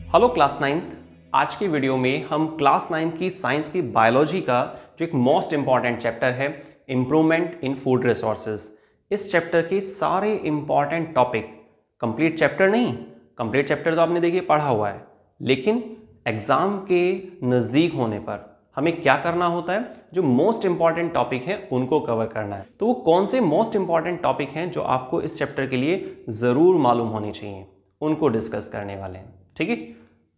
Hello class ninth. आज की video में हम क्लास 9 की साइंस की बायोलॉजी का जो एक मोस्ट इंपॉर्टेंट चैप्टर है इम्प्रूवमेंट इन फूड रिसोर्सेज, इस चैप्टर के सारे इंपॉर्टेंट टॉपिक, कंप्लीट चैप्टर नहीं, कंप्लीट चैप्टर तो आपने देखिए पढ़ा हुआ है, लेकिन एग्जाम के नज़दीक होने पर हमें क्या करना होता है, जो मोस्ट इंपॉर्टेंट टॉपिक हैं उनको कवर करना है। तो वो कौन से मोस्ट इंपॉर्टेंट टॉपिक हैं जो आपको इस चैप्टर के लिए ज़रूर मालूम होने चाहिए, उनको डिस्कस करने वाले हैं। ठीक है,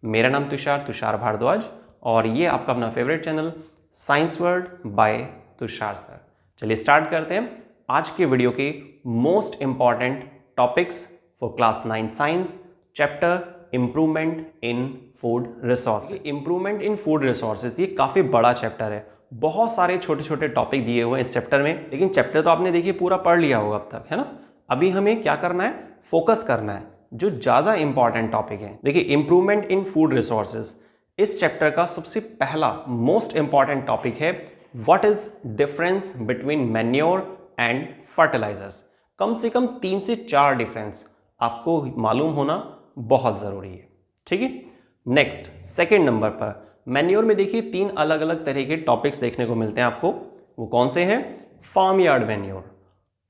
मेरा नाम तुषार भारद्वाज और ये आपका अपना favourite channel science world by Tushar sir. चलिए स्टार्ट करते हैं आज के वीडियो के most important topics for class 9 science chapter improvement in food resources. Improvement in food resources ये काफ़ी बड़ा चैप्टर है, बहुत सारे छोटे छोटे टॉपिक दिए हुए हैं इस चैप्टर में, लेकिन चैप्टर तो आपने देखिए पूरा पढ़ लिया होगा अब तक, है ना। अभी हमें क्या करना है, फोकस करना है जो ज़्यादा इंपॉर्टेंट टॉपिक है। देखिए इम्प्रूवमेंट इन फूड रिसोर्सेज इस चैप्टर का सबसे पहला मोस्ट इंपॉर्टेंट टॉपिक है what is difference between manure and fertilisers. कम से कम 3 से 4 डिफरेंस आपको मालूम होना बहुत ज़रूरी है। ठीक है, नेक्स्ट सेकेंड नंबर पर मैन्योर में देखिए 3 अलग अलग तरह के टॉपिक्स देखने को मिलते हैं आपको। वो कौन से हैं? फार्म यार्ड मैन्योर,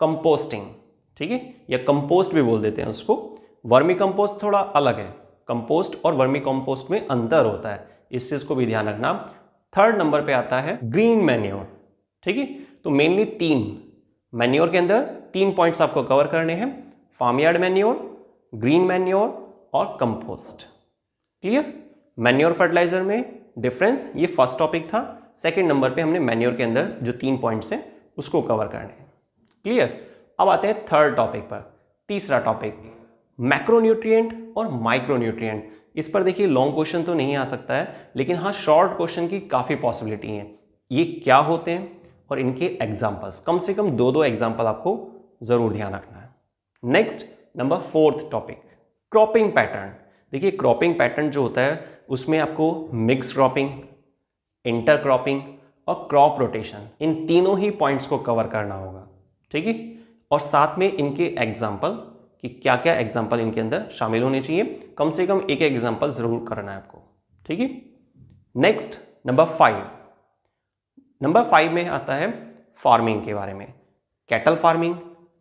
कंपोस्टिंग, ठीक है, या कंपोस्ट भी बोल देते हैं उसको। वर्मी कंपोस्ट थोड़ा अलग है, कंपोस्ट और वर्मी कंपोस्ट में अंतर होता है, इस चीज को भी ध्यान रखना। थर्ड नंबर पे आता है ग्रीन मैन्योर। ठीक है, तो मेनली 3 मैन्योर के अंदर 3 पॉइंट्स आपको कवर करने हैं, farm yard manure, green manure और कंपोस्ट। क्लियर? मैन्योर फर्टिलाइजर में डिफरेंस, ये फर्स्ट टॉपिक था। सेकेंड नंबर पे हमने मैन्योर के अंदर जो 3 पॉइंट्स हैं उसको कवर करने हैं। क्लियर? अब आते हैं थर्ड टॉपिक पर, तीसरा टॉपिक मैक्रोन्यूट्रिएंट और माइक्रोन्यूट्रिएंट। इस पर देखिए लॉन्ग क्वेश्चन तो नहीं आ सकता है, लेकिन हाँ शॉर्ट क्वेश्चन की काफ़ी पॉसिबिलिटी है। ये क्या होते हैं और इनके एग्जाम्पल्स, कम से कम 2 एग्जाम्पल आपको ज़रूर ध्यान रखना है। Next number 4th topic cropping pattern. देखिए क्रॉपिंग पैटर्न जो होता है उसमें आपको मिक्स क्रॉपिंग, इंटर क्रॉपिंग और क्रॉप रोटेशन, इन तीनों ही पॉइंट्स को कवर करना होगा। ठीक है, और साथ में इनके एग्जाम्पल कि क्या क्या एग्जाम्पल इनके अंदर शामिल होने चाहिए, कम से कम एक एग्जाम्पल जरूर करना है आपको। ठीक है, नेक्स्ट नंबर 5। नंबर 5 में आता है फार्मिंग के बारे में, कैटल फार्मिंग।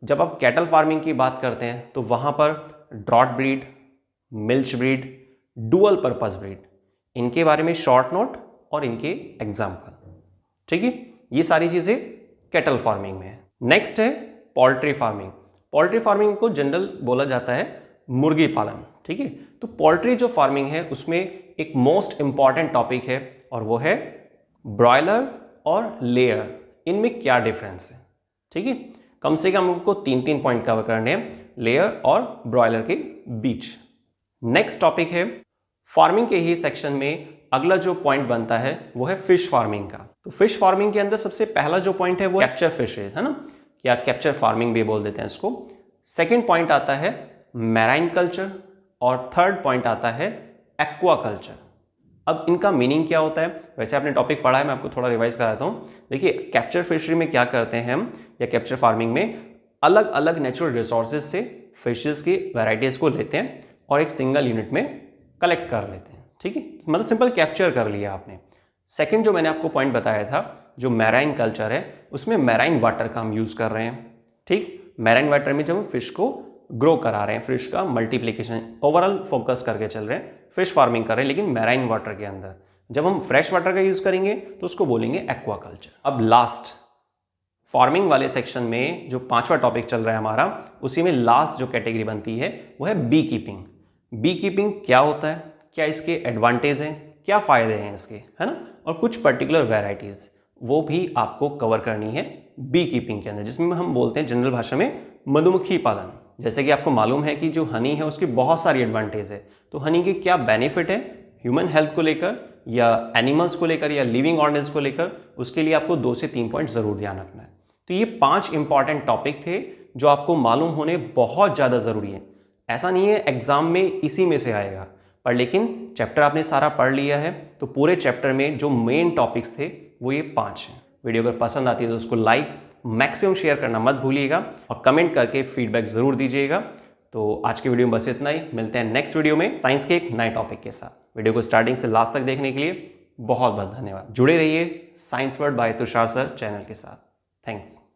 जब आप कैटल फार्मिंग की बात करते हैं तो वहां पर draught breed, milch breed, dual purpose breed, इनके बारे में शॉर्ट नोट और इनके एग्जाम्पल। ठीक है, ये सारी चीजें कैटल फार्मिंग में है। नेक्स्ट है पोल्ट्री फार्मिंग। पोल्ट्री फार्मिंग को जनरल बोला जाता है मुर्गी पालन। ठीक है, तो पोल्ट्री जो फार्मिंग है उसमें एक मोस्ट इंपॉर्टेंट टॉपिक है और वो है ब्रॉयलर और लेयर, इनमें क्या डिफरेंस है। ठीक है, कम से कम हमको 3 पॉइंट कवर करने हैं लेयर और ब्रॉयलर के बीच। नेक्स्ट टॉपिक है फार्मिंग के ही सेक्शन में अगला जो पॉइंट बनता है वो है फिश फार्मिंग का। तो फिश फार्मिंग के अंदर सबसे पहला जो पॉइंट है वो कैप्चर फिश है ना, या कैप्चर फार्मिंग भी बोल देते हैं इसको। सेकंड पॉइंट आता है मैराइन कल्चर और थर्ड पॉइंट आता है एक्वा कल्चर। अब इनका मीनिंग क्या होता है, वैसे आपने टॉपिक पढ़ा है, मैं आपको थोड़ा रिवाइज कराता हूँ। देखिए कैप्चर फिशरी में क्या करते हैं हम, या कैप्चर फार्मिंग में अलग अलग नेचुरल रिसोर्सेज से फिशेस की वेराइटीज को लेते हैं और एक सिंगल यूनिट में कलेक्ट कर लेते हैं। ठीक है, मतलब सिंपल कैप्चर कर लिया आपने। सेकंड जो मैंने आपको पॉइंट बताया था जो मैराइन कल्चर है, उसमें मैराइन वाटर का हम यूज़ कर रहे हैं। ठीक, मैराइन वाटर में जब हम फिश को ग्रो करा रहे हैं, फिश का मल्टीप्लिकेशन ओवरऑल फोकस करके चल रहे हैं, फिश फार्मिंग कर रहे हैं, लेकिन मैराइन वाटर के अंदर। जब हम फ्रेश वाटर का यूज़ करेंगे तो उसको बोलेंगे एक्वा कल्चर। अब लास्ट फार्मिंग वाले सेक्शन में जो 5वां टॉपिक चल रहा है हमारा, उसी में लास्ट जो कैटेगरी बनती है वो है बी कीपिंग। बी कीपिंग क्या होता है, क्या इसके एडवांटेज हैं, क्या फ़ायदे हैं इसके, है ना, और कुछ पर्टिकुलर वेराइटीज़ वो भी आपको कवर करनी है बी कीपिंग के अंदर, जिसमें हम बोलते हैं जनरल भाषा में मधुमक्खी पालन। जैसे कि आपको मालूम है कि जो हनी है उसकी बहुत सारी एडवांटेज है, तो हनी के क्या बेनिफिट है ह्यूमन हेल्थ को लेकर या एनिमल्स को लेकर या लिविंग ऑर्गेनिज्म को लेकर, उसके लिए आपको 2 से 3 पॉइंट जरूर ध्यान रखना है। तो ये 5 इंपॉर्टेंट टॉपिक थे जो आपको मालूम होने बहुत ज़्यादा ज़रूरी है। ऐसा नहीं है एग्जाम में इसी में से आएगा, पर लेकिन चैप्टर आपने सारा पढ़ लिया है तो पूरे चैप्टर में जो मेन टॉपिक्स थे वो ये 5 हैं। वीडियो अगर पसंद आती है तो उसको लाइक मैक्सिमम शेयर करना मत भूलिएगा और कमेंट करके फीडबैक ज़रूर दीजिएगा। तो आज की वीडियो में बस इतना ही, मिलते हैं नेक्स्ट वीडियो में साइंस के एक नए टॉपिक के साथ। वीडियो को स्टार्टिंग से लास्ट तक देखने के लिए बहुत बहुत धन्यवाद। जुड़े रहिए science word by Tushar sir channel के साथ। थैंक्स।